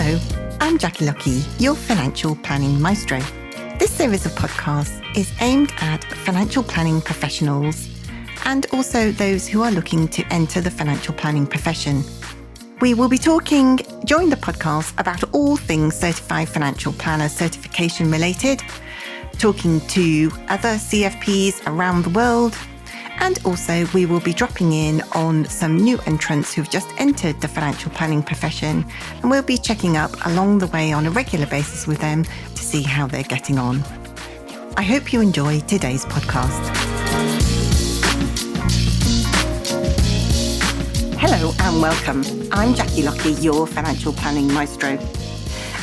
Hello, I'm Jackie Lucky, your financial planning maestro. This series of podcasts is aimed at financial planning professionals and also those who are looking to enter the financial planning profession. We will be talking during the podcast about all things certified financial planner certification related, talking to other CFPs around the world, and also we will be dropping in on some new entrants who've just entered the financial planning profession, and we'll be checking up along the way on a regular basis with them to see how they're getting on. I hope you enjoy today's podcast. Hello and welcome. I'm Jackie Lucky, your financial planning maestro.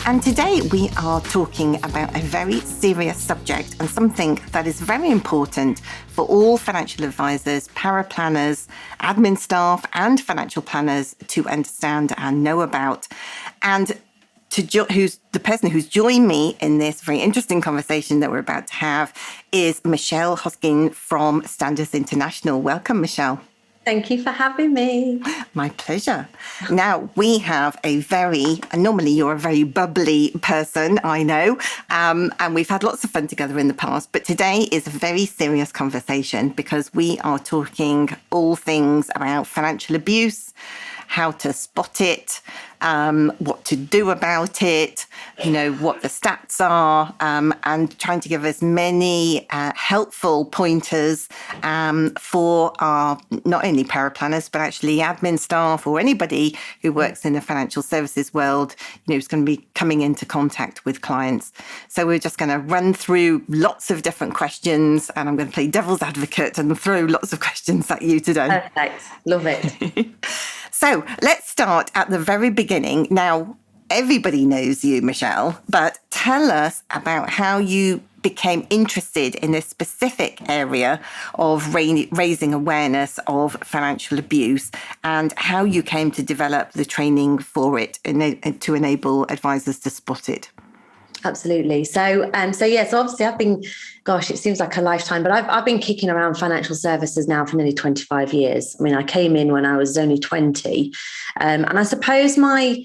And today we are talking about a very serious subject and something that is very important for all financial advisors, paraplanners, admin staff and financial planners to understand and know about. And who's the person who's joined me in this very interesting conversation that we're about to have is Michelle Hoskin from Standards International. Welcome, Michelle. Thank you for having me. My pleasure. Now, we have normally you're a very bubbly person, I know, and we've had lots of fun together in the past, but today is a very serious conversation because we are talking all things about financial abuse, how to spot it, what to do about it, what the stats are, and trying to give us many helpful pointers for our not only paraplanners, but actually admin staff or anybody who works in the financial services world, who's going to be coming into contact with clients. So we're just going to run through lots of different questions, and I'm going to play devil's advocate and throw lots of questions at you today. Perfect. Love it. So let's start at the very beginning. Now, everybody knows you, Michelle, but tell us about how you became interested in this specific area of raising awareness of financial abuse and how you came to develop the training for it to enable advisors to spot it. Absolutely. So obviously I've been, it seems like a lifetime, but I've been kicking around financial services now for nearly 25 years. I mean, I came in when I was only 20. And I suppose my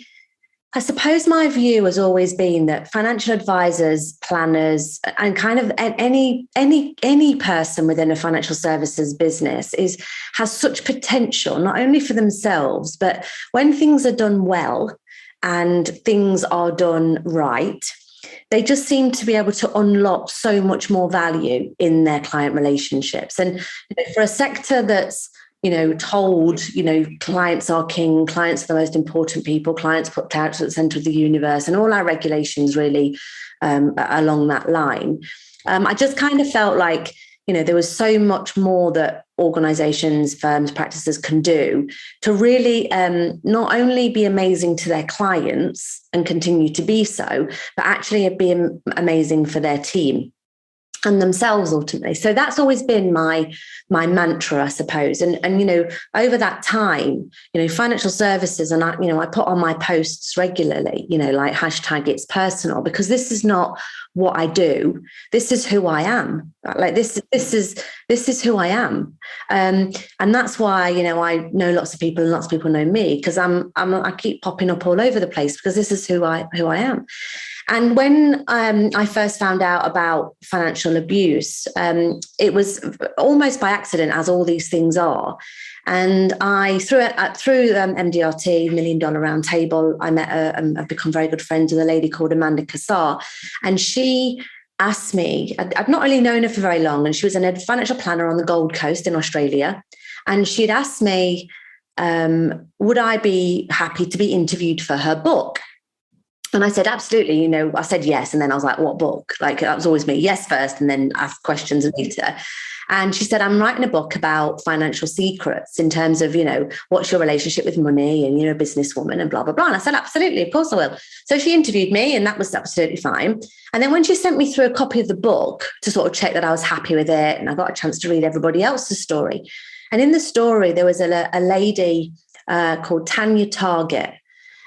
view has always been that financial advisors, planners, and kind of any person within a financial services business has such potential, not only for themselves, but when things are done well and things are done right, they just seem to be able to unlock so much more value in their client relationships. And for a sector that's, told, clients are king, clients are the most important people, clients put clients at the center of the universe, and all our regulations really along that line. I just kind of felt like, there was so much more that organizations, firms, practices can do to really not only be amazing to their clients and continue to be so, but actually be amazing for their team and themselves ultimately. So that's always been my mantra, I suppose. And over that time, financial services, and I put on my posts regularly, like hashtag it's personal, because this is not what I do. This is who I am. Like this is who I am. And that's why, I know lots of people and lots of people know me because I keep popping up all over the place because this is who I am. And when I first found out about financial abuse, it was almost by accident, as all these things are. And I, through MDRT, Million Dollar Round Table, I met I've become very good friends with a lady called Amanda Kassar. And she asked me, I'd not really known her for very long, and she was a financial planner on the Gold Coast in Australia. And she'd asked me, would I be happy to be interviewed for her book? And I said, absolutely. I said yes. And then I was like, what book? Like, that was always me. Yes first, and then ask questions later. And she said, I'm writing a book about financial secrets in terms of, what's your relationship with money and, a businesswoman and blah, blah, blah. And I said, absolutely, of course I will. So she interviewed me and that was absolutely fine. And then when she sent me through a copy of the book to sort of check that I was happy with it, and I got a chance to read everybody else's story. And in the story, there was a lady called Tanya Target.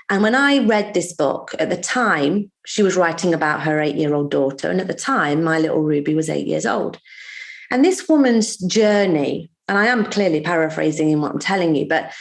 And when I read this book, at the time, she was writing about her 8-year-old daughter. And at the time, my little Ruby was 8 years old. And this woman's journey, and I am clearly paraphrasing in what I'm telling you, but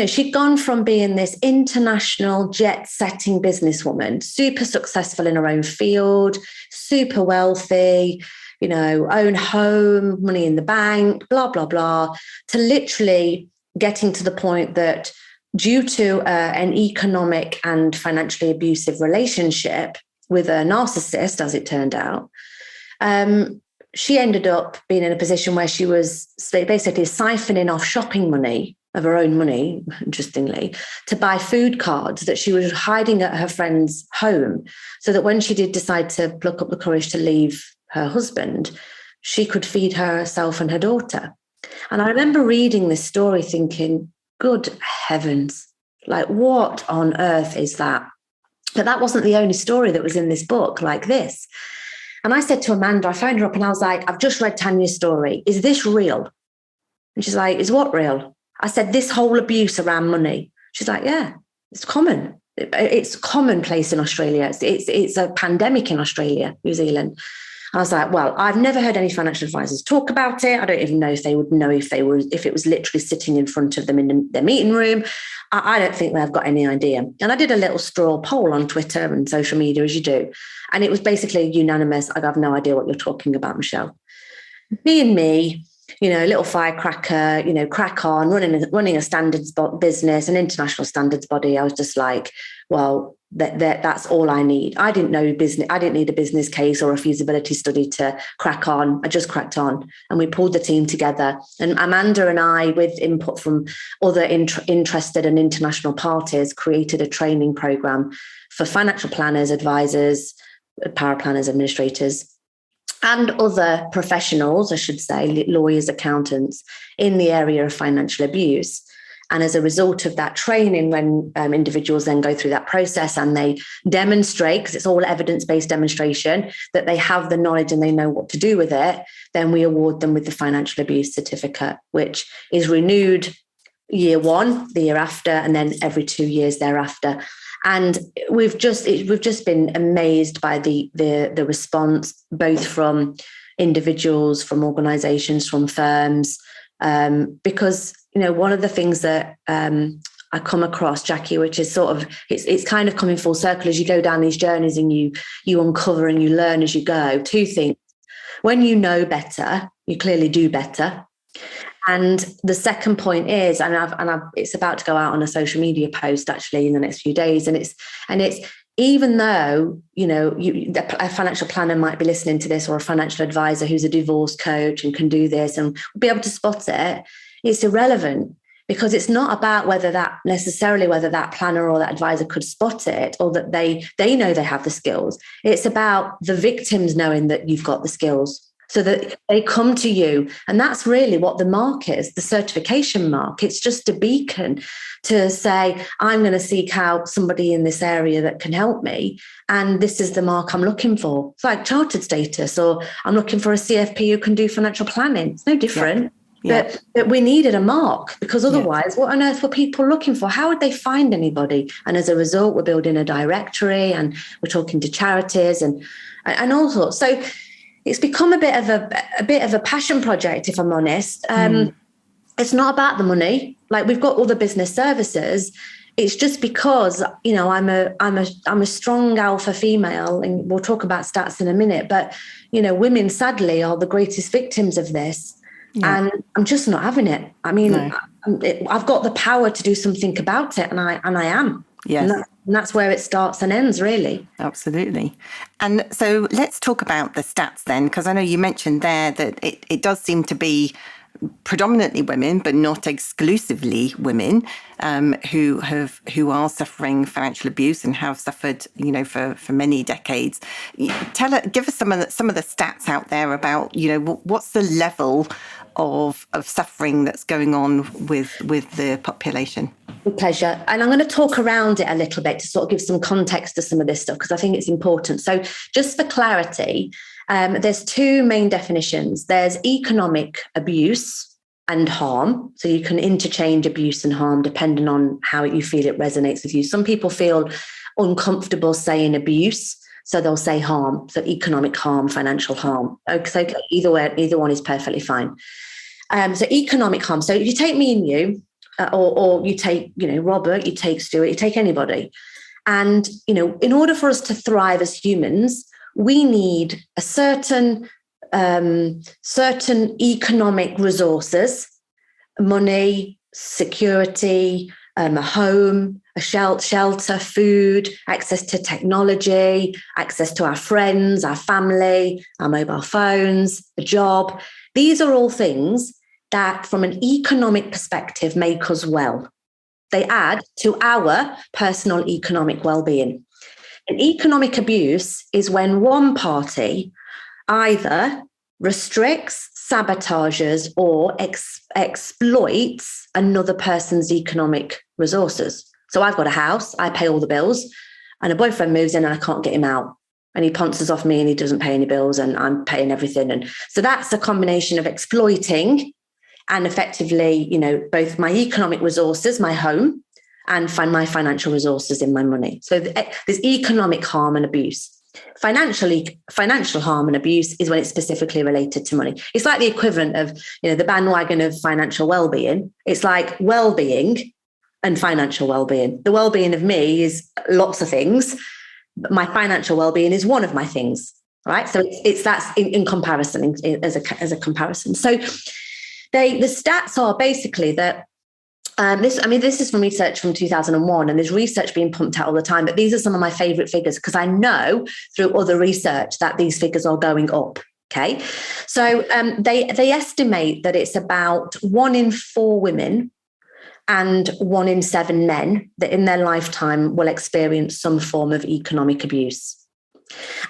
she'd gone from being this international jet-setting businesswoman, super successful in her own field, super wealthy, own home, money in the bank, blah, blah, blah, to literally getting to the point that due to an economic and financially abusive relationship with a narcissist, as it turned out, she ended up being in a position where she was basically siphoning off shopping money, of her own money, interestingly, to buy food cards that she was hiding at her friend's home, so that when she did decide to pluck up the courage to leave her husband, she could feed herself and her daughter. And I remember reading this story thinking, good heavens, like what on earth is that? But that wasn't the only story that was in this book like this. And I said to Amanda, I phoned her up and I was like, I've just read Tanya's story. Is this real? And she's like, is what real? I said, this whole abuse around money. She's like, yeah, it's common. It's commonplace in Australia. It's a pandemic in Australia, New Zealand. I was like, well, I've never heard any financial advisors talk about it. I don't even know if they would know if it was literally sitting in front of them in their meeting room. I don't think they've got any idea. And I did a little straw poll on Twitter and social media, as you do. And it was basically unanimous. I have no idea what you're talking about, Michelle. Being me, a little firecracker, crack on, running a standards business, an international standards body. I was just like, well, that's all I need. I didn't know business. I didn't need a business case or a feasibility study to crack on. I just cracked on, and we pulled the team together. And Amanda and I, with input from other interested and international parties, created a training program for financial planners, advisors, power planners, administrators, and other professionals, I should say, lawyers, accountants, in the area of financial abuse. And as a result of that training, when individuals then go through that process and they demonstrate, because it's all evidence-based demonstration, that they have the knowledge and they know what to do with it, then we award them with the financial abuse certificate, which is renewed year one, the year after, and then every 2 years thereafter. And we've just been amazed by the response, both from individuals, from organisations, from firms, because one of the things that I come across, Jackie, which is sort of it's kind of coming full circle as you go down these journeys and you uncover and you learn as you go. Two things: when you know better, you clearly do better. And the second point is, it's about to go out on a social media post actually in the next few days, and it's even though a financial planner might be listening to this, or a financial advisor who's a divorce coach and can do this and be able to spot it, it's irrelevant, because it's not about whether that planner or that advisor could spot it, or that they know they have the skills. It's about the victims knowing that you've got the skills, so that they come to you. And that's really what the mark is, the certification mark. It's just a beacon to say, I'm going to seek out somebody in this area that can help me. And this is the mark I'm looking for. It's like chartered status, or I'm looking for a CFP who can do financial planning. It's no different. Yeah. But we needed a mark, because otherwise, what on earth were people looking for? How would they find anybody? And as a result, we're building a directory and we're talking to charities and all sorts. So it's become a bit of a passion project, if I'm honest. It's not about the money. Like, we've got all the business services. It's just because, I'm a strong alpha female, and we'll talk about stats in a minute. But, women sadly are the greatest victims of this. Yeah. And I'm just not having it. I mean, no. I've got the power to do something about it, and I am. Yes. And that's where it starts and ends, really. Absolutely. And so let's talk about the stats then, because I know you mentioned there that it does seem to be predominantly women, but not exclusively women, who are suffering financial abuse and have suffered, for many decades. Give us some of the stats out there about, what's the level of suffering that's going on with the population. With pleasure. And I'm going to talk around it a little bit to sort of give some context to some of this stuff, because I think it's important. So just for clarity, there's two main definitions. There's economic abuse and harm. So you can interchange abuse and harm depending on how you feel it resonates with you. Some people feel uncomfortable saying abuse, so they'll say harm. So economic harm, financial harm. Okay, either one is perfectly fine. So economic harm. So if you take me and you, or you take, Robert, you take Stuart, you take anybody. And, in order for us to thrive as humans, we need a certain economic resources, money, security, a home, a shelter, food, access to technology, access to our friends, our family, our mobile phones, a job. These are all things that, from an economic perspective, make us well. They add to our personal economic well-being. And economic abuse is when one party either restricts, sabotages, or exploits another person's economic resources. So I've got a house, I pay all the bills, and a boyfriend moves in and I can't get him out. And he pounces off me and he doesn't pay any bills and I'm paying everything. And so that's a combination of exploiting and effectively, both my economic resources, my home, and my financial resources in my money. So there's economic harm and abuse. Financial harm and abuse is when it's specifically related to money. It's like the equivalent of, the bandwagon of financial well-being. It's like well-being and financial well-being. The well-being of me is lots of things, but my financial well-being is one of my things, right? So that's in comparison, as a comparison. So the stats are basically that this is from research from 2001, and there's research being pumped out all the time, but these are some of my favorite figures because I know through other research that these figures are going up. Okay. So they estimate that it's about 1 in 4 women and 1 in 7 men that in their lifetime will experience some form of economic abuse.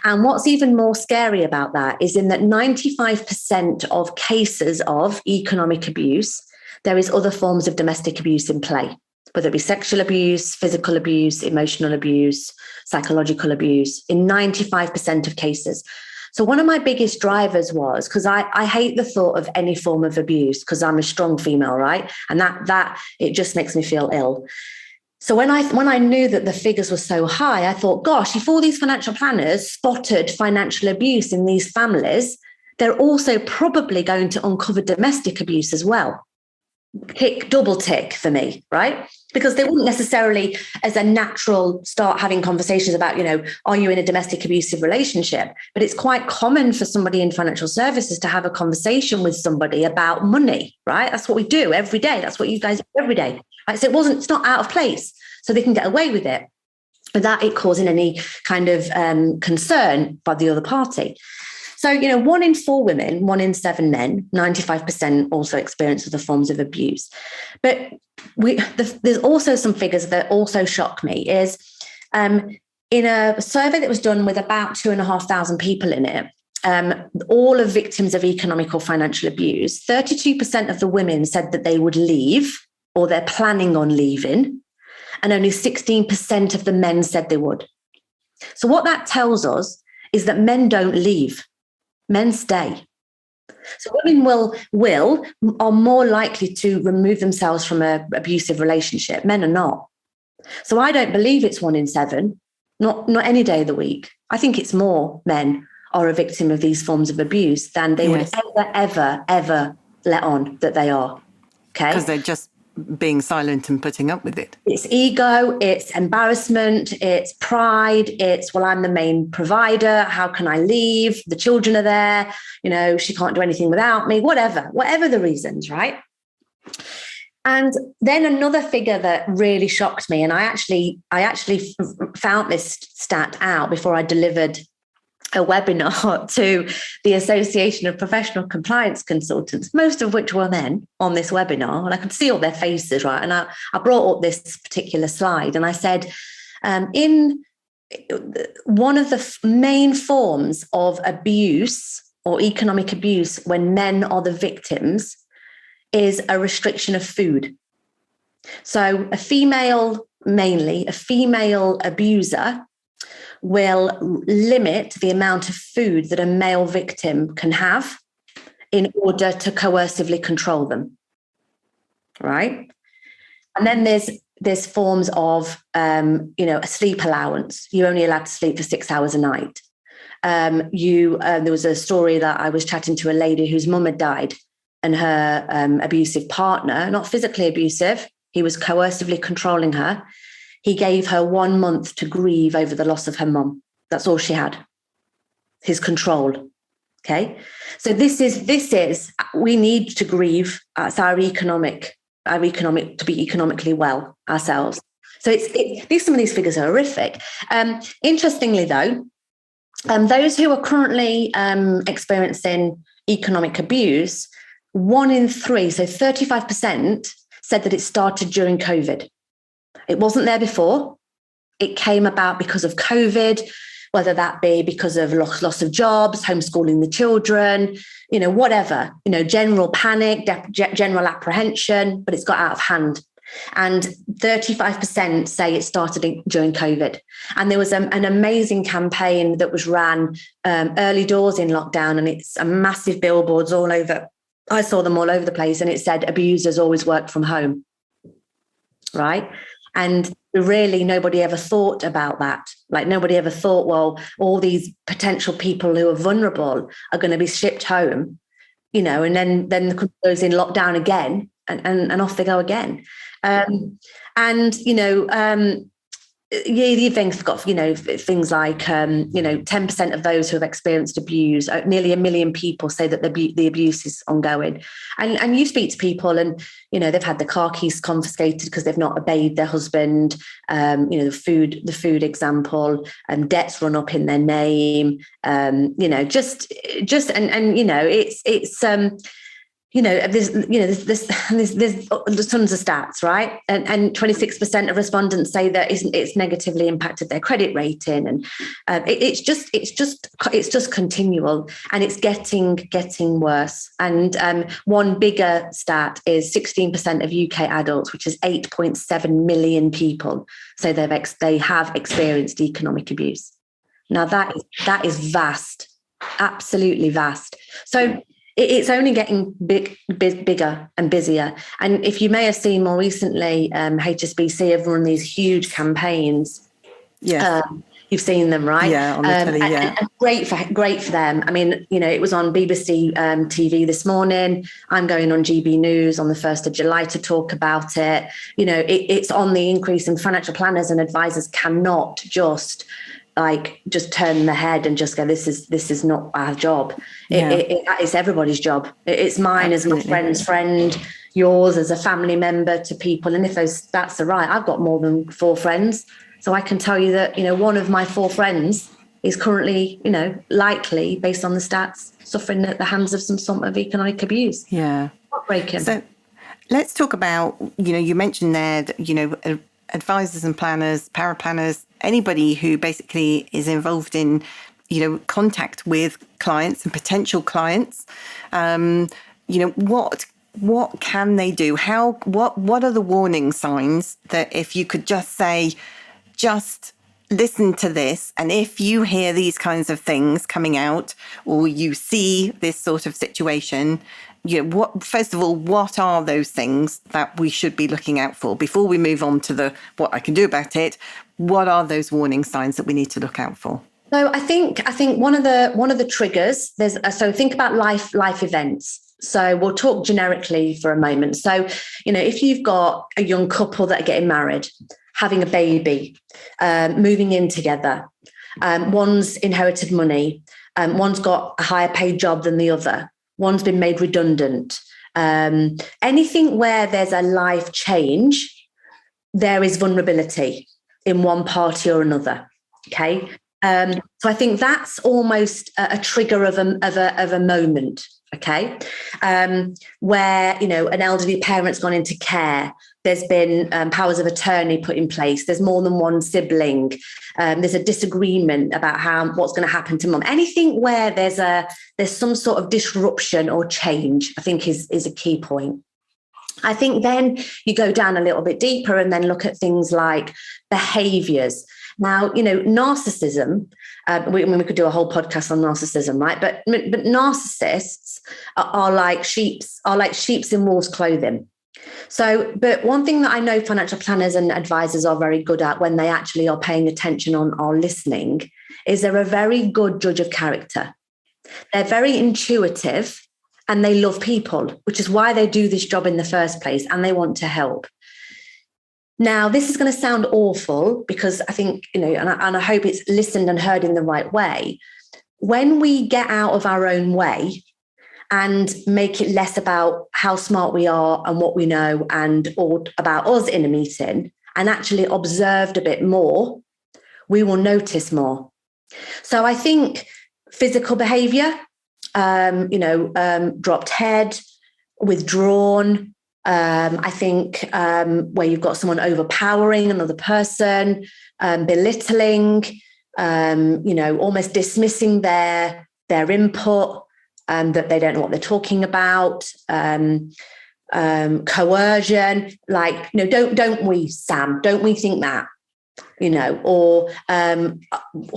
And what's even more scary about that is in that 95% of cases of economic abuse, there is other forms of domestic abuse in play, whether it be sexual abuse, physical abuse, emotional abuse, psychological abuse, in 95% of cases. So one of my biggest drivers was, because I hate the thought of any form of abuse because I'm a strong female, right? And that it just makes me feel ill. So when I knew that the figures were so high, I thought, gosh, if all these financial planners spotted financial abuse in these families, they're also probably going to uncover domestic abuse as well. Double tick for me, right? Because they wouldn't necessarily, as a natural, start having conversations about, are you in a domestic abusive relationship? But it's quite common for somebody in financial services to have a conversation with somebody about money, right? That's what we do every day. That's what you guys do every day. Right? So it's not out of place. So they can get away with it without it causing any kind of concern by the other party. So, 1 in 4 women, 1 in 7 men, 95% also experience other forms of abuse. But there's also some figures that also shock me is in a survey that was done with about 2,500 people in it, all of victims of economic or financial abuse, 32% of the women said that they would leave or they're planning on leaving, and only 16% of the men said they would. So what that tells us is that men don't leave. Men stay. So women are more likely to remove themselves from an abusive relationship. Men are not. So I don't believe it's 1 in 7, not any day of the week. I think it's more men are a victim of these forms of abuse than they would ever let on that they are. Okay. Because they're just being silent and putting up with it. It's ego, it's embarrassment, it's pride, it's, well, I'm the main provider. How can I leave? The children are there. She can't do anything without me, whatever the reasons, right? And then another figure that really shocked me, and I actually found this stat out before I delivered a webinar to the Association of Professional Compliance Consultants, most of which were men on this webinar, and I could see all their faces, right? And I brought up this particular slide and I said, in one of the main forms of abuse or economic abuse when men are the victims is a restriction of food. So a female abuser will limit the amount of food that a male victim can have in order to coercively control them, right? And then there's forms of, a sleep allowance. You're only allowed to sleep for 6 hours a night. There was a story that I was chatting to a lady whose mum had died, and her abusive partner, not physically abusive, He was coercively controlling her. He gave her 1 month to grieve over the loss of her mum. That's all she had. His control. Okay. So this is, we need to grieve. It's our economic to be economically well ourselves. So some of these figures are horrific. Interestingly though, those who are currently experiencing economic abuse, 1 in 3, so 35%, said that it started during COVID. It wasn't there before. It came about because of COVID, whether that be because of loss of jobs, homeschooling the children, whatever, general panic, general apprehension, but it's got out of hand. And 35% say it started during COVID. And there was an amazing campaign that was ran early doors in lockdown, and it's a massive billboards all over. I saw them all over the place, and it said abusers always work from home, right? And really nobody ever thought about that. Like nobody ever thought, well, all these potential people who are vulnerable are going to be shipped home, and then the country goes in lockdown again, and off they go again. You've then got, things like, 10% of those who have experienced abuse, nearly 1 million people say that the abuse is ongoing. And you speak to people and, they've had their car keys confiscated because they've not obeyed their husband, the food example, debts run up in their name, there's tons of stats, right? And 26% of respondents say that it's negatively impacted their credit rating, and it's just continual, and it's getting worse. And one bigger stat is 16% of UK adults, which is 8.7 million people, say they have experienced economic abuse. Now that is vast, absolutely vast. So it's only getting bigger and busier. And if you may have seen more recently, HSBC have run these huge campaigns. Yeah, you've seen them, right? Yeah, on the telly. Yeah, and great for them. I mean, it was on BBC TV this morning. I'm going on GB News on the 1st of July to talk about it. It's on the increase, and financial planners and advisors cannot just turn their head and just go, this is not our job. It's everybody's job. It's mine. Absolutely. As my friend's friend, yours as a family member to people. And if those stats are right, I've got more than 4 friends. So I can tell you that, one of my 4 friends is currently, likely, based on the stats, suffering at the hands of some sort of economic abuse. Yeah. Heartbreaking. So let's talk about, you mentioned there that, advisors and planners, paraplanners, anybody who basically is involved in, contact with clients and potential clients, what can they do? What are the warning signs that if you could just say, just listen to this, and if you hear these kinds of things coming out, or you see this sort of situation, first of all, what are those things that we should be looking out for before we move on to what I can do about it? What are those warning signs that we need to look out for? So I think one of the triggers, so think about life events. So we'll talk generically for a moment. So, if you've got a young couple that are getting married, having a baby, moving in together, one's inherited money, one's got a higher paid job than the other, one's been made redundant, anything where there's a life change, there is vulnerability in one party or another. Okay. So I think that's almost a trigger of a moment. Okay. Where, an elderly parent's gone into care. There's been powers of attorney put in place. There's more than one sibling. There's a disagreement about what's going to happen to mum. Anything where there's some sort of disruption or change, I think is a key point. I think then you go down a little bit deeper and then look at things like behaviors. Now, narcissism, we could do a whole podcast on narcissism, right? But narcissists are like sheeps in wolves' clothing. So, but one thing that I know financial planners and advisors are very good at when they actually are paying attention or listening is they're a very good judge of character. They're very intuitive and they love people, which is why they do this job in the first place, and they want to help. Now, this is going to sound awful because I think, and I hope it's listened and heard in the right way. When we get out of our own way and make it less about how smart we are and what we know and all about us in a meeting, and actually observed a bit more, we will notice more. So I think physical behavior, dropped head, withdrawn. I think where you've got someone overpowering another person, belittling, almost dismissing their input, that they don't know what they're talking about, coercion, like, don't we, Sam? Don't we think that? Or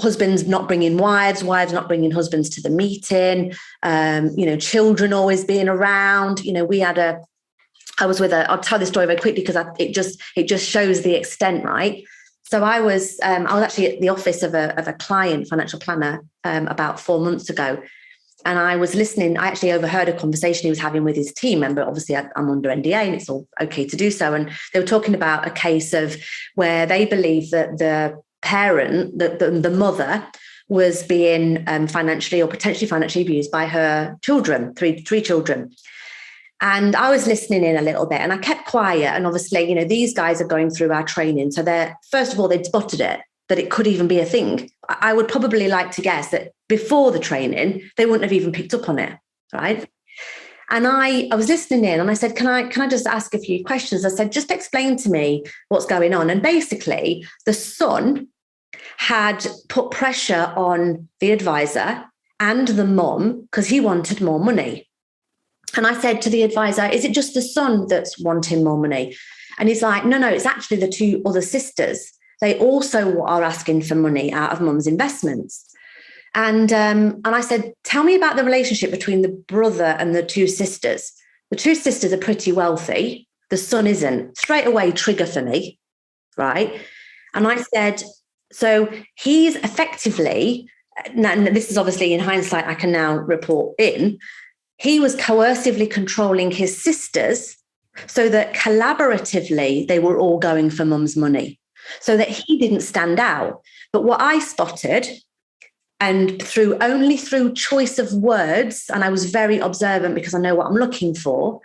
husbands not bringing wives not bringing husbands to the meeting, children always being around. I'll tell this story very quickly because it just shows the extent, right? So I was actually at the office of a client, financial planner, about 4 months ago. And I was listening. I actually overheard a conversation he was having with his team member. Obviously, I'm under NDA and it's all okay to do so. And they were talking about a case of where they believe that the parent, the mother, was being financially or potentially financially abused by her children, three children. And I was listening in a little bit and I kept quiet. And obviously, these guys are going through our training. So first of all, they'd spotted it, that it could even be a thing. I would probably like to guess that before the training, they wouldn't have even picked up on it, right? And I was listening in and I said, can I just ask a few questions? I said, just explain to me what's going on. And basically, the son had put pressure on the advisor and the mum because he wanted more money. And I said to the advisor, is it just the son that's wanting more money? And he's like, no, it's actually the two other sisters. They also are asking for money out of mum's investments. And I said, tell me about the relationship between the brother and the two sisters. The two sisters are pretty wealthy. The son isn't. Straight away, trigger for me, right? And I said, so he's effectively, and this is obviously in hindsight, I can now report in, he was coercively controlling his sisters so that collaboratively they were all going for mum's money, so that he didn't stand out. But what I spotted, and only through choice of words, and I was very observant because I know what I'm looking for,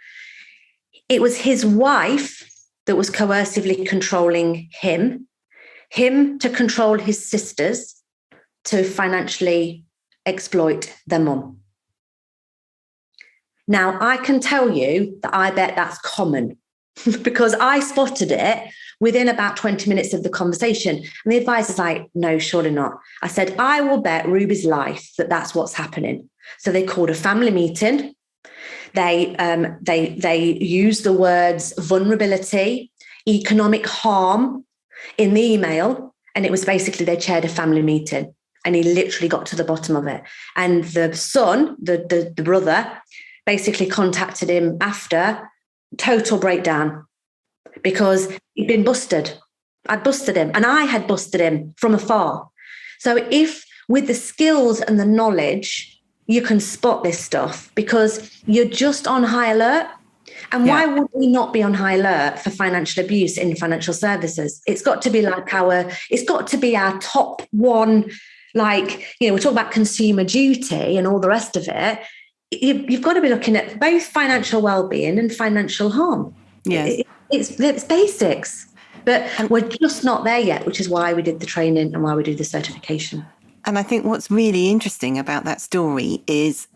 it was his wife that was coercively controlling him to control his sisters, to financially exploit their mum. Now, I can tell you that I bet that's common because I spotted it within about 20 minutes of the conversation. And the advisor's like, no, surely not. I said, I will bet Ruby's life that that's what's happening. So they called a family meeting. They used the words vulnerability, economic harm in the email. And it was basically they chaired a family meeting and he literally got to the bottom of it. And the son, the brother, basically contacted him after, total breakdown, because he'd been busted. I'd busted him and I had busted him from afar. So if with the skills and the knowledge, you can spot this stuff because you're just on high alert. And why would we not be on high alert for financial abuse in financial services? It's got to be our top one, we're talking about consumer duty and all the rest of it. You've got to be looking at both financial well-being and financial harm. Yes. It's basics, but we're just not there yet, which is why we did the training and why we do the certification. And I think what's really interesting about that story is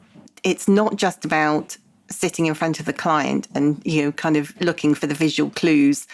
it's not just about sitting in front of the client and, kind of looking for the visual clues.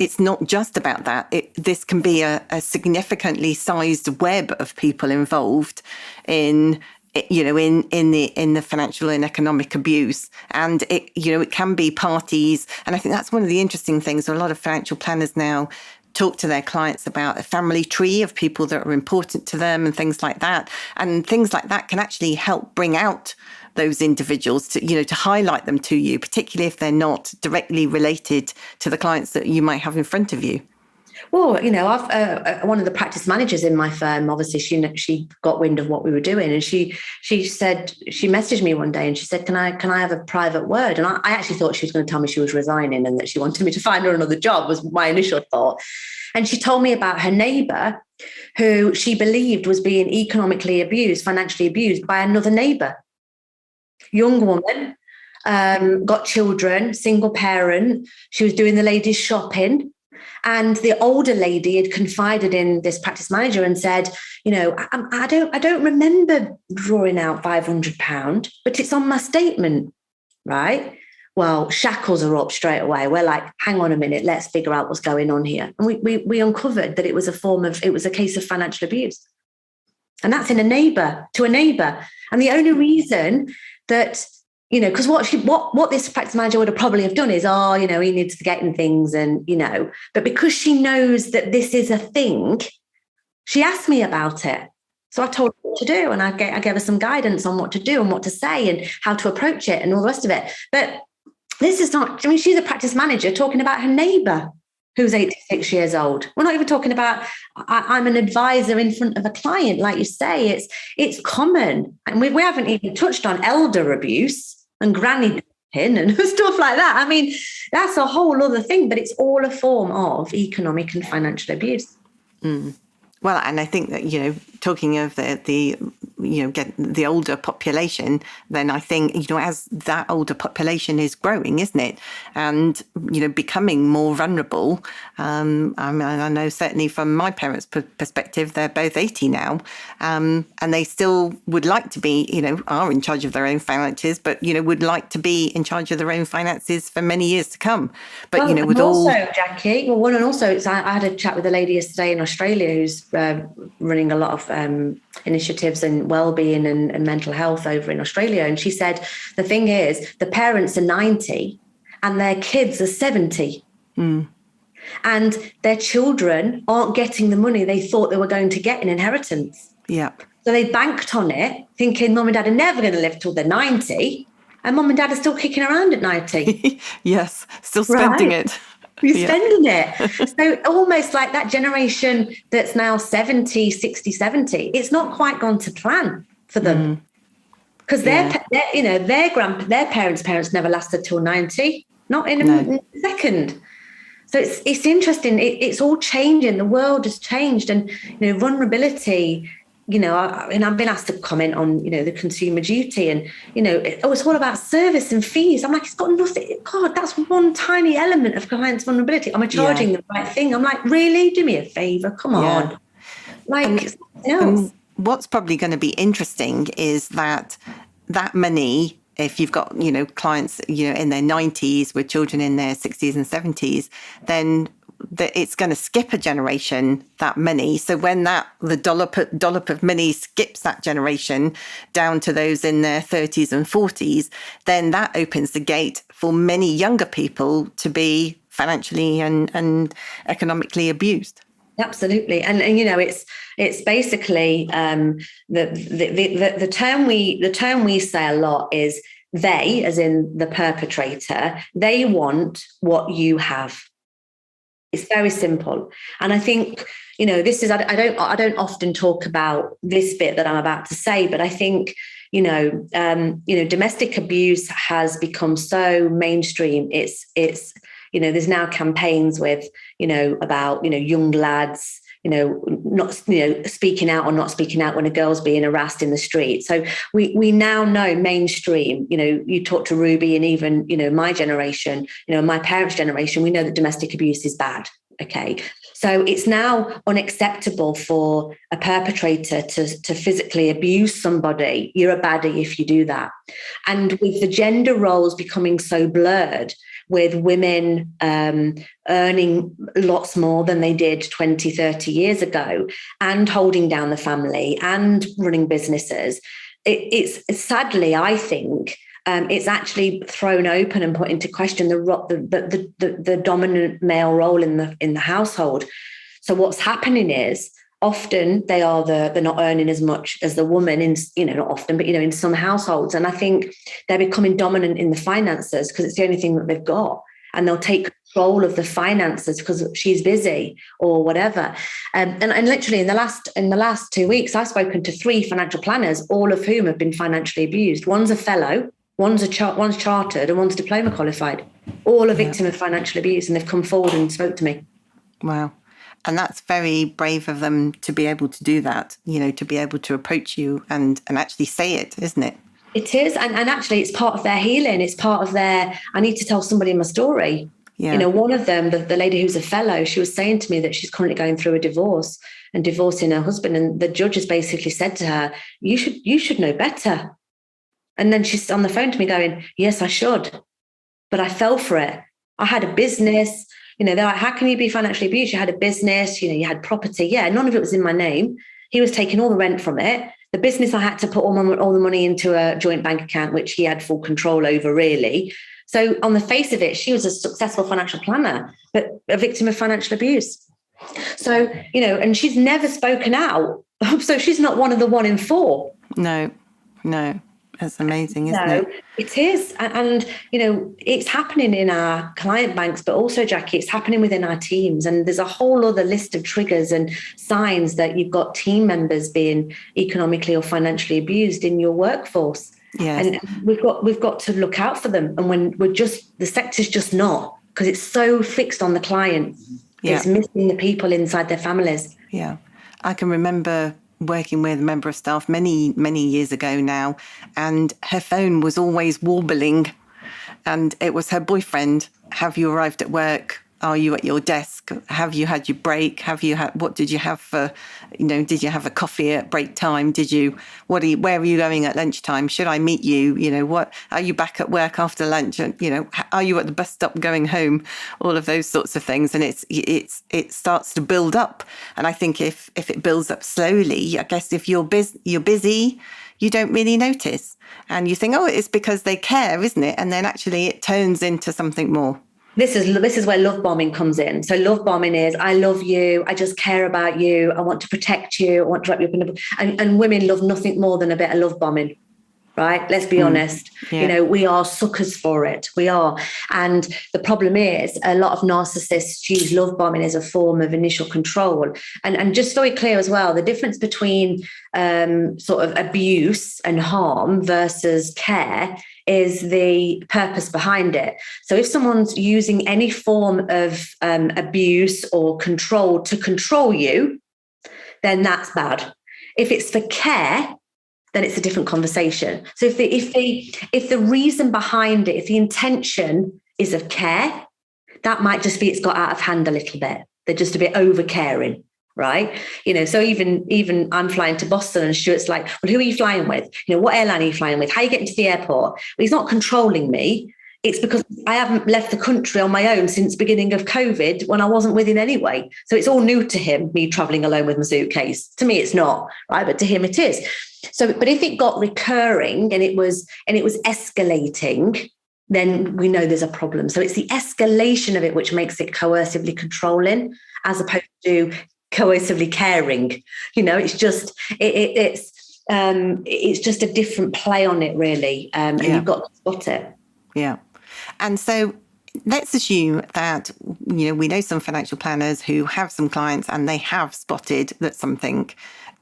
It's not just about that. This can be a significantly sized web of people involved in the financial and economic abuse. And it can be parties. And I think that's one of the interesting things. A lot of financial planners now talk to their clients about a family tree of people that are important to them and things like that. And things like that can actually help bring out those individuals to highlight them to you, particularly if they're not directly related to the clients that you might have in front of you. Well, I've one of the practice managers in my firm. Obviously, she got wind of what we were doing, and she said, she messaged me one day and she said, "Can I have a private word?" And I actually thought she was going to tell me she was resigning and that she wanted me to find her another job. Was my initial thought. And she told me about her neighbour, who she believed was being economically abused, financially abused by another neighbour, young woman, got children, single parent. She was doing the ladies' shopping. And the older lady had confided in this practice manager and said, I don't remember drawing out £500, but it's on my statement, right? Well, shackles are up straight away. We're like, hang on a minute, let's figure out what's going on here. And we uncovered that it was a case of financial abuse. And that's to a neighbour. And the only reason that, because what this practice manager would have probably have done is, he needs to get in things and, but because she knows that this is a thing, she asked me about it. So I told her what to do, and I gave her some guidance on what to do and what to say and how to approach it and all the rest of it. But this is not, she's a practice manager talking about her neighbour who's 86 years old. We're not even talking about, I'm an advisor in front of a client. Like you say, it's common. And we haven't even touched on elder abuse and granny and stuff like that. I mean, that's a whole other thing, but it's all a form of economic and financial abuse. Mm. Well, and I think that, talking of the older population, then I think, as that older population is growing, isn't it? And, becoming more vulnerable. I know certainly from my parents' perspective, they're both 80 now. And they still would like to be, are in charge of their own finances, but, would like to be in charge of their own finances for many years to come. But, with also, Jackie, I had a chat with a lady yesterday in Australia who's running a lot of initiatives and well-being and mental health over in Australia. And she said, the thing is, the parents are 90 and their kids are 70. Mm. And their children aren't getting the money they thought they were going to get in inheritance. Yeah. So they banked on it, thinking mum and dad are never going to live till they're 90. And mum and dad are still kicking around at 90. Yes, still spending it. You're spending it. So almost like that generation that's now 70, 60, 70, it's not quite gone to plan for them. Because their parents never lasted till 90, not in a second. So it's interesting. It's all changing. The world has changed, and vulnerability. And I've been asked to comment on, the consumer duty, and, it's all about service and fees. I'm like, it's got nothing. God, that's one tiny element of clients' vulnerability. Am I charging the right thing? I'm like, really? Do me a favor. Come on. Like, else. What's probably going to be interesting is that money, if you've got, clients, in their 90s with children in their 60s and 70s, then it's going to skip a generation, that money. So when the dollop of money skips that generation down to those in their 30s and 40s, then that opens the gate for many younger people to be financially and economically abused. Absolutely, and it's basically the term we say a lot is they, as in the perpetrator, they want what you have. It's very simple. And I think, this is, I don't often talk about this bit that I'm about to say, but I think, domestic abuse has become so mainstream. It's there's now campaigns with, about, young lads, not, speaking out or not speaking out when a girl's being harassed in the street. So we now know mainstream, you talk to Ruby and even, my generation, my parents' generation, we know that domestic abuse is bad. Okay. So it's now unacceptable for a perpetrator to physically abuse somebody. You're a baddie if you do that. And with the gender roles becoming so blurred, with women earning lots more than they did 20, 30 years ago, and holding down the family and running businesses, it's sadly, I think, it's actually thrown open and put into question the dominant male role in the household. So what's happening is often they're not earning as much as the woman in, not often, but, in some households. And I think they're becoming dominant in the finances because it's the only thing that they've got. And they'll take control of the finances because she's busy or whatever. And literally in the last 2 weeks, I've spoken to 3 financial planners, all of whom have been financially abused. One's a fellow, one's chartered, and one's diploma qualified. All a victim of financial abuse, and they've come forward and spoke to me. Wow. And that's very brave of them to be able to do that, to be able to approach you and actually say it, isn't it? It is. And actually, it's part of their healing. It's part of I need to tell somebody my story. Yeah. One of them, the lady who's a fellow, she was saying to me that she's currently going through a divorce and divorcing her husband. And the judge has basically said to her, you should know better. And then she's on the phone to me going, yes, I should. But I fell for it. I had a business. They're like, how can you be financially abused? You had a business, you had property. Yeah, none of it was in my name. He was taking all the rent from it. The business, I had to put all the money into a joint bank account, which he had full control over, really. So on the face of it, she was a successful financial planner, but a victim of financial abuse. So, and she's never spoken out. So she's not one of the 1 in 4. No. That's amazing, isn't it? It is. And, it's happening in our client banks, but also, Jackie, it's happening within our teams. And there's a whole other list of triggers and signs that you've got team members being economically or financially abused in your workforce. Yes. And we've got to look out for them. And when the sector's just not, because it's so fixed on the client, it's missing the people inside their families. Yeah. I can remember working with a member of staff many, many years ago now, and her phone was always warbling, and it was her boyfriend. Have you arrived at work? Are you at your desk? Have you had your break? What did you have for, did you have a coffee at break time? Where are you going at lunchtime? Should I meet you? What, are you back at work after lunch? And, are you at the bus stop going home? All of those sorts of things. And it starts to build up. And I think if it builds up slowly, I guess if you're busy, you don't really notice. And you think, oh, it's because they care, isn't it? And then actually it turns into something more. This is where love bombing comes in. So love bombing is, I love you. I just care about you. I want to protect you. I want to wrap you up in and women love nothing more than a bit of love bombing, right? Let's be honest. Yeah. We are suckers for it. We are. And the problem is a lot of narcissists use love bombing as a form of initial control. And just very clear as well, the difference between sort of abuse and harm versus care is the purpose behind it. So if someone's using any form of abuse or control to control you, then that's bad. If it's for care, then it's a different conversation. So if the reason behind it, if the intention is of care, that might just be it's got out of hand a little bit. They're just a bit over caring. Right. So even I'm flying to Boston and Stuart's like, well, who are you flying with? What airline are you flying with? How are you getting to the airport? Well, he's not controlling me. It's because I haven't left the country on my own since beginning of COVID when I wasn't with him anyway. So it's all new to him, me traveling alone with my suitcase. To me, it's not, right? But to him, it is. So, but if it got recurring and it was escalating, then we know there's a problem. So it's the escalation of it which makes it coercively controlling as opposed to coercively caring. It's just it's just a different play on it, really, and you've got to spot it. Yeah. And so let's assume that we know some financial planners who have some clients and they have spotted that something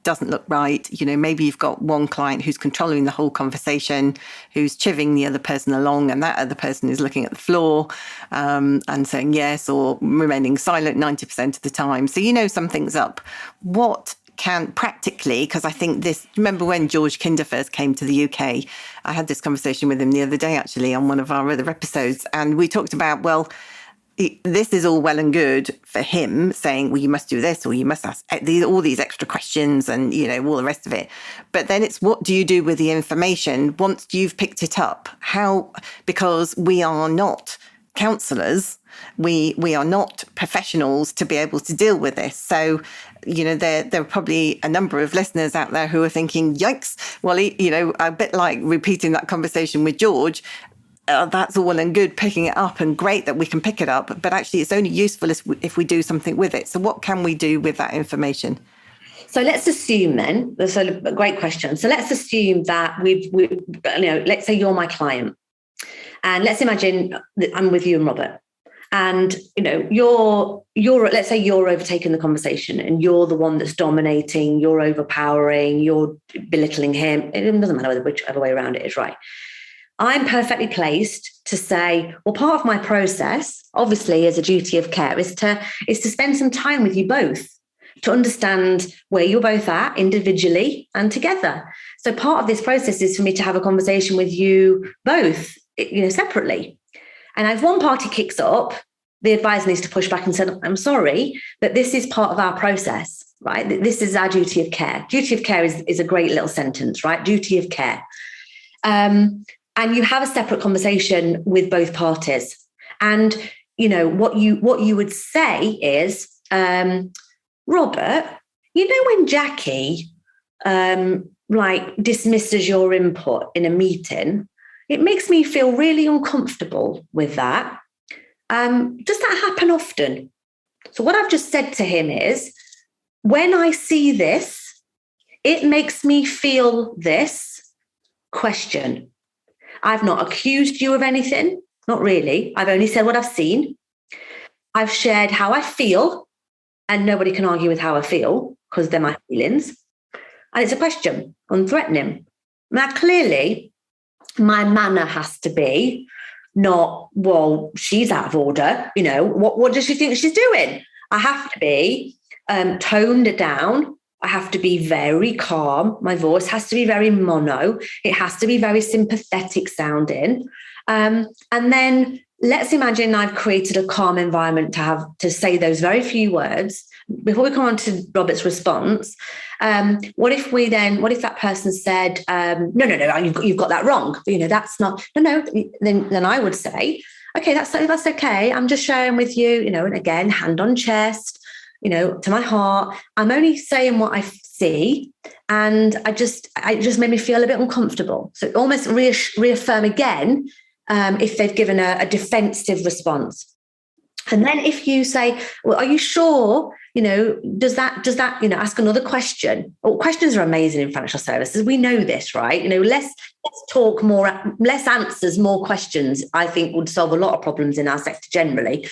doesn't look right. Maybe you've got one client who's controlling the whole conversation, who's chivvying the other person along, and that other person is looking at the floor and saying yes or remaining silent 90% of the time. So something's up. What can practically, because I think remember when George Kinder first came to the UK, I had this conversation with him the other day, actually, on one of our other episodes, and we talked about, well, this is all well and good for him saying, well, you must do this or you must ask all these extra questions and, all the rest of it. But then it's what do you do with the information once you've picked it up? How? Because we are not counsellors. We are not professionals to be able to deal with this. So, there are probably a number of listeners out there who are thinking, yikes, well, a bit like repeating that conversation with George. That's all well and good picking it up and great that we can pick it up, but actually it's only useful if we do something with it. So what can we do with that information? So let's assume then, that's a great question. So let's assume that let's say you're my client and let's imagine that I'm with you and Robert and you're let's say you're overtaking the conversation and you're the one that's dominating, you're overpowering, you're belittling him. It doesn't matter whichever way around it is right. I'm perfectly placed to say, well, part of my process, obviously, as a duty of care, is to spend some time with you both to understand where you're both at individually and together. So part of this process is for me to have a conversation with you both, separately. And if one party kicks up, the advisor needs to push back and say, I'm sorry, but this is part of our process, right? This is our duty of care. Duty of care is a great little sentence, right? Duty of care. And you have a separate conversation with both parties. And, what you would say is, Robert, when Jackie dismisses your input in a meeting, it makes me feel really uncomfortable with that. Does that happen often? So what I've just said to him is, when I see this, it makes me feel this. Question. I've not accused you of anything. Not really. I've only said what I've seen. I've shared how I feel, and nobody can argue with how I feel because they're my feelings. And it's a question. I'm threatening. Now, clearly, my manner has to be not, well, she's out of order. What does she think she's doing? I have to be toned down. I have to be very calm. My voice has to be very mono. It has to be very sympathetic sounding. And then let's imagine I've created a calm environment to say those very few words. Before we come on to Robert's response, what if that person said, no, you've got that wrong. That's not, no. Then I would say, okay, that's okay. I'm just sharing with you, and again, hand on chest, to my heart. I'm only saying what I see, and it just made me feel a bit uncomfortable. So almost reaffirm again if they've given a defensive response. And then if you say, well, are you sure? Does that ask another question? Well, questions are amazing in financial services. We know this, right? Less talk, less answers, more questions, I think would solve a lot of problems in our sector generally.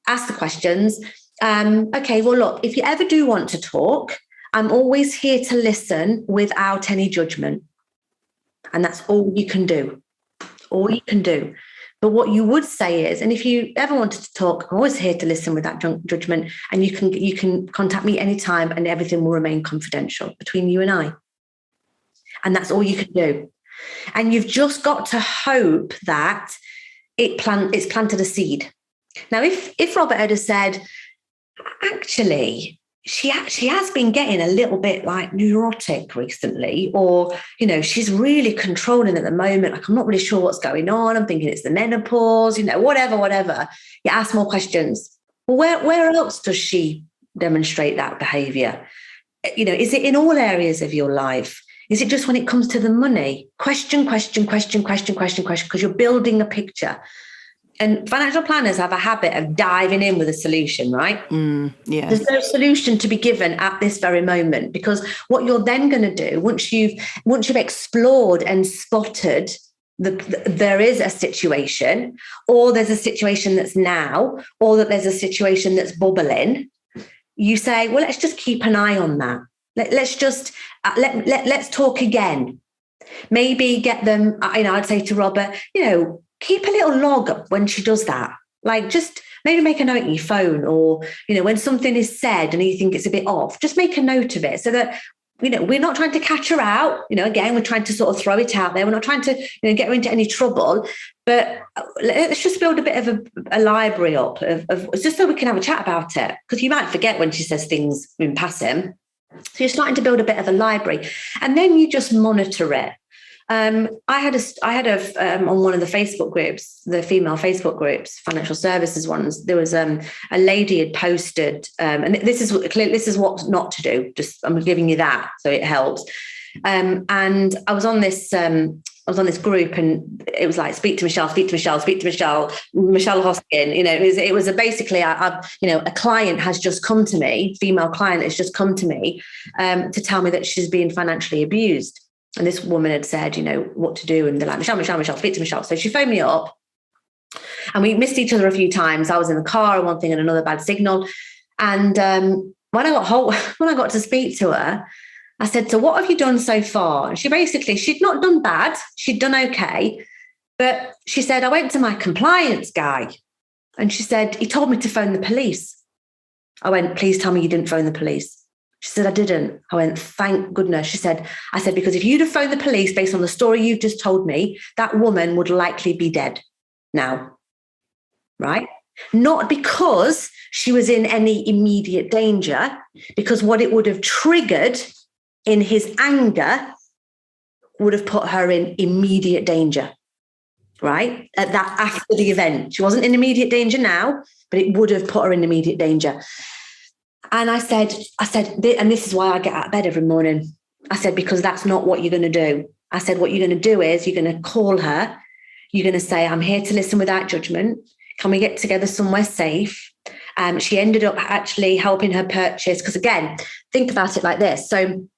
Ask the questions. Okay, well, look, if you ever do want to talk, I'm always here to listen without any judgment. And that's all you can do. All you can do. But what you would say is, and if you ever wanted to talk, I'm always here to listen without judgment, and you can contact me anytime, and everything will remain confidential between you and I. And that's all you can do. And you've just got to hope that it's planted a seed. Now, if Robert had said, actually, she has been getting a little bit neurotic recently, or, she's really controlling at the moment. I'm not really sure what's going on. I'm thinking it's the menopause, whatever. You ask more questions. Well, where else does she demonstrate that behavior? Is it in all areas of your life? Is it just when it comes to the money? Question, because you're building a picture. And financial planners have a habit of diving in with a solution, right? Yeah. There's no solution to be given at this very moment, because what you're then going to do, once you've explored and spotted there is a situation, or there's a situation that's now, or that there's a situation that's bubbling, you say, well, let's just keep an eye on that. Let's talk again. Maybe get them, I'd say to Robert, keep a little log up when she does that. Just maybe make a note on your phone, or, when something is said and you think it's a bit off, just make a note of it, so that, we're not trying to catch her out. Again, we're trying to sort of throw it out there. We're not trying to, get her into any trouble, but let's just build a bit of a library up of just so we can have a chat about it. Because you might forget when she says things in passing. So you're starting to build a bit of a library, and then you just monitor it. I had on one of the Facebook groups, the female Facebook groups, financial services ones, there was a lady had posted, and this is what not to do. Just I'm giving you that so it helps. And I was on this group, and it was like, speak to Michelle, Michelle Hoskin. It was basically a client has just come to me, female client has just come to me to tell me that she's being financially abused. And this woman had said, what to do. And they're like, Michelle, speak to Michelle. So she phoned me up, And we missed each other a few times. I was in the car and one thing and another, bad signal. And when I got to speak to her, I said, so what have you done so far? And she'd not done bad. She'd done okay. But she said, I went to my compliance guy and she said, he told me to phone the police. I went, please tell me you didn't phone the police. She said, I didn't. I went, thank goodness. I said, because if you'd have phoned the police based on the story you've just told me, that woman would likely be dead now, right? Not because she was in any immediate danger, because what it would have triggered in his anger would have put her in immediate danger, right? At that, after the event. She wasn't in immediate danger now, but it would have put her in immediate danger. And I said, and this is why I get out of bed every morning. I said, because that's not what you're going to do. I said, what you're going to do is you're going to call her. You're going to say, I'm here to listen without judgment. Can we get together somewhere safe? She ended up actually helping her purchase. Because again, think about it like this. So,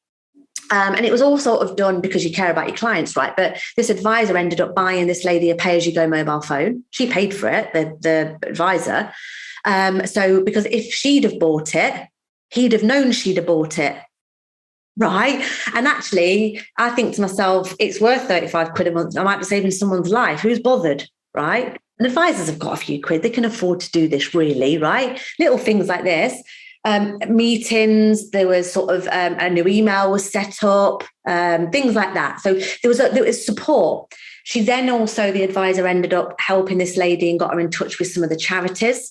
and it was all sort of done because you care about your clients, right? But this advisor ended up buying this lady a pay-as-you-go mobile phone. She paid for it, the advisor. So because if she'd have bought it, he'd have known she'd have bought it. Right. And actually, I think to myself, it's worth 35 quid a month. I might be saving someone's life. Who's bothered? Right. And advisors have got a few quid. They can afford to do this, really. Right. Little things like this. Meetings, there was sort of a new email was set up, things like that. So there was support. She then also, the advisor ended up helping this lady and got her in touch with some of the charities.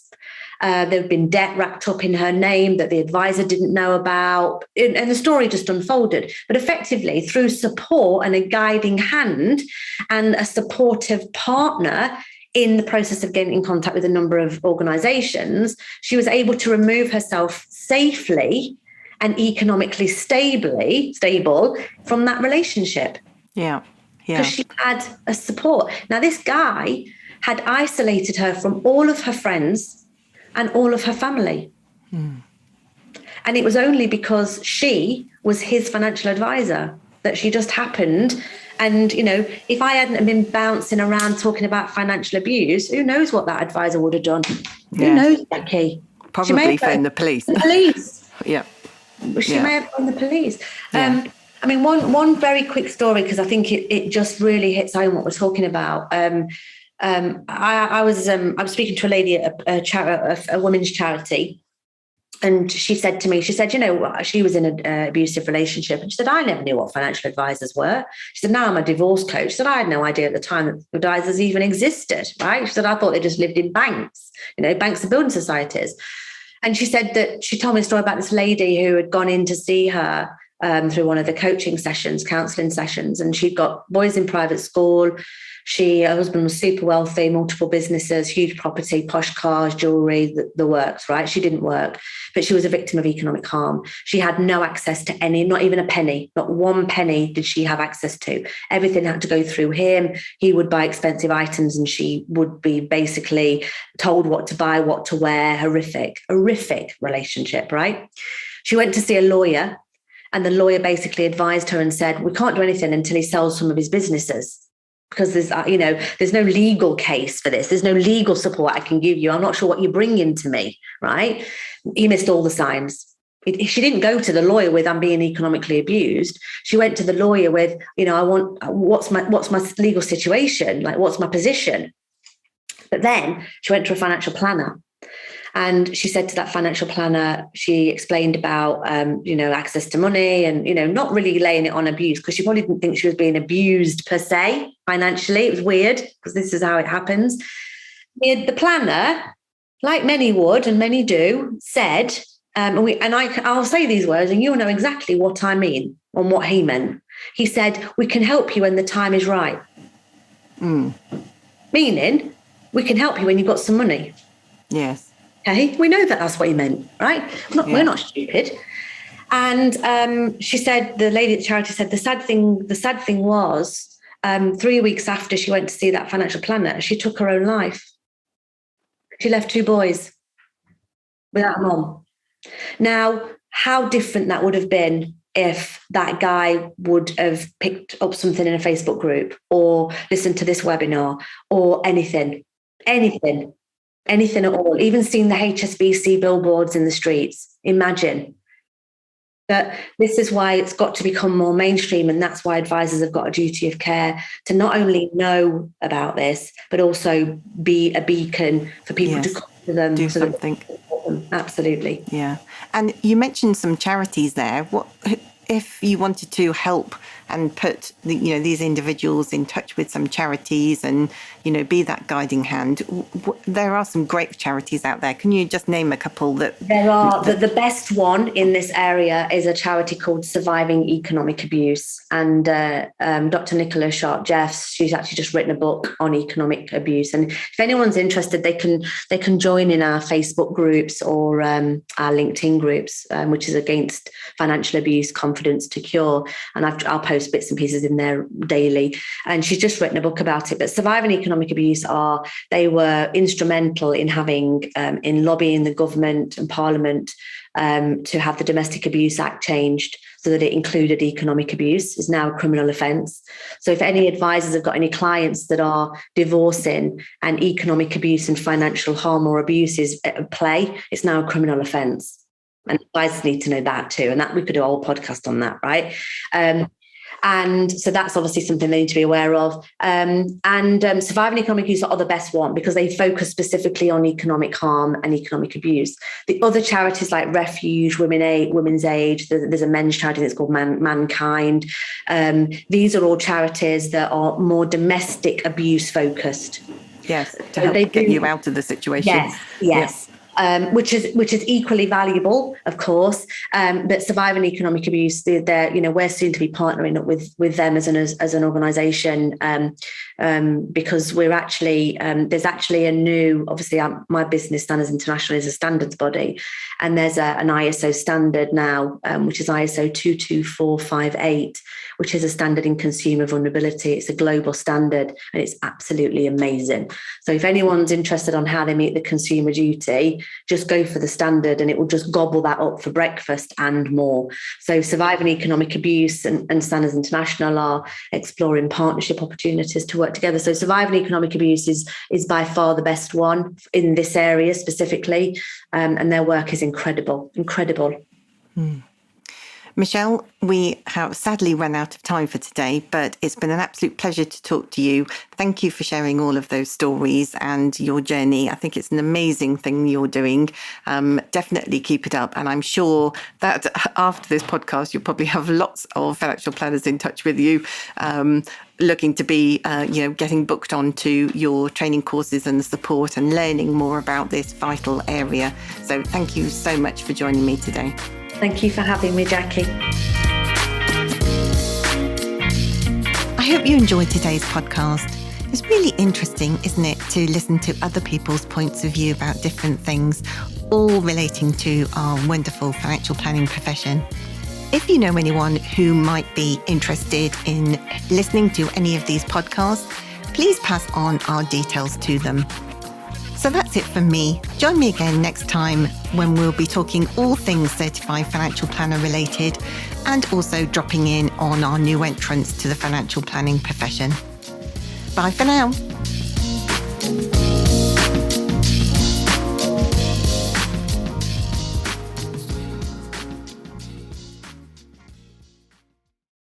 There had been debt racked up in her name that the advisor didn't know about. And the story just unfolded. But effectively, through support and a guiding hand and a supportive partner in the process of getting in contact with a number of organisations, she was able to remove herself safely and economically stable from that relationship. Yeah. Because she had a support. Now, this guy had isolated her from all of her friends and all of her family. And it was only because she was his financial advisor that she just happened. And, you know, if I hadn't been bouncing around talking about financial abuse, who knows what that advisor would have done? Yeah. Who knows, Becky? Probably phone the police. The police. Yeah. She may have phoned the police. Yeah. I mean, one very quick story, because I think it just really hits home what we're talking about. I was speaking to a lady at a women's charity, and she said to me, you know, she was in an abusive relationship, and she said, I never knew what financial advisors were. She said, now I'm a divorce coach. She said, I had no idea at the time that advisors even existed, right? She said, I thought they just lived in banks, you know, banks and building societies. And she said that she told me a story about this lady who had gone in to see her through one of the coaching sessions, counselling sessions, and she'd got boys in private school. Her husband was super wealthy, multiple businesses, huge property, posh cars, jewelry, the works, right? She didn't work, but she was a victim of economic harm. She had no access to any, not even a penny, not one penny did she have access to. Everything had to go through him. He would buy expensive items and she would be basically told what to buy, what to wear. Horrific relationship, right? She went to see a lawyer, and the lawyer basically advised her and said, we can't do anything until he sells some of his businesses, because there's no legal case for this. There's no legal support I can give you. I'm not sure what you're bringing to me, right? He missed all the signs. She didn't go to the lawyer with, I'm being economically abused. She went to the lawyer with, you know, what's my legal situation? Like, what's my position? But then she went to a financial planner. And she said to that financial planner, she explained about, access to money and, you know, not really laying it on abuse, because she probably didn't think she was being abused per se financially. It was weird, because this is how it happens. The planner, like many would and many do, said, I'll say these words and you'll know exactly what I mean and what he meant. He said, we can help you when the time is right. Meaning, we can help you when you've got some money. Yes. Okay, we know that that's what he meant, right? We're not stupid. And she said, the lady at the charity said, the sad thing was, 3 weeks after she went to see that financial planner, she took her own life. She left 2 boys without a mom. Now, how different that would have been if that guy would have picked up something in a Facebook group or listened to this webinar or anything. anything at all, even seeing the HSBC billboards in the streets. Imagine. But this is why it's got to become more mainstream, and that's why advisors have got a duty of care to not only know about this, but also be a beacon for people to come to them. Do something. Absolutely. Yeah. And you mentioned some charities there. What if you wanted to help and put these individuals in touch with some charities and be that guiding hand? There are some great charities out there. Can you just name a couple that there are? The best one in this area is a charity called Surviving Economic Abuse, and Dr. Nicola Sharp-Jeffs, she's actually just written a book on economic abuse, and if anyone's interested, they can join in our Facebook groups or our LinkedIn groups, which is Against Financial Abuse, Confidence to Cure, and I'll post bits and pieces in there daily. And she's just written a book about it. But Surviving Economic Abuse they were instrumental in in lobbying the government and Parliament to have the Domestic Abuse Act changed so that it included economic abuse. Is now a criminal offence. So if any advisors have got any clients that are divorcing and economic abuse and financial harm or abuse is at play, it's now a criminal offence. And advisors need to know that too. And that we could do a whole podcast on that, right? And so that's obviously something they need to be aware of. Surviving Economic Abuse are the best one because they focus specifically on economic harm and economic abuse. The other charities like Refuge, Women's Aid, there's a men's charity that's called Mankind. These are all charities that are more domestic abuse focused. Yes, to help get you out of the situation. Yes. Yeah. Which is equally valuable, of course. But Surviving Economic Abuse, we're soon to be partnering up with them as an organisation, because we're actually there's actually a new, obviously my business, Standards International, is a standards body, and there's an ISO standard now, which is ISO 22458, which is a standard in consumer vulnerability. It's a global standard, and it's absolutely amazing. So if anyone's interested on how they meet the consumer duty, just go for the standard and it will just gobble that up for breakfast and more. So Surviving Economic Abuse and Standards International are exploring partnership opportunities to work together. So Surviving Economic Abuse is by far the best one in this area specifically, and their work is incredible. Michelle, we have sadly run out of time for today, but it's been an absolute pleasure to talk to you. Thank you for sharing all of those stories and your journey. I think it's an amazing thing you're doing. Definitely keep it up. And I'm sure that after this podcast, you'll probably have lots of financial planners in touch with you, looking to be, getting booked onto your training courses and the support and learning more about this vital area. So thank you so much for joining me today. Thank you for having me, Jackie. I hope you enjoyed today's podcast. It's really interesting, isn't it, to listen to other people's points of view about different things, all relating to our wonderful financial planning profession. If you know anyone who might be interested in listening to any of these podcasts, please pass on our details to them. So that's it from me. Join me again next time when we'll be talking all things certified financial planner related, and also dropping in on our new entrants to the financial planning profession. Bye for now.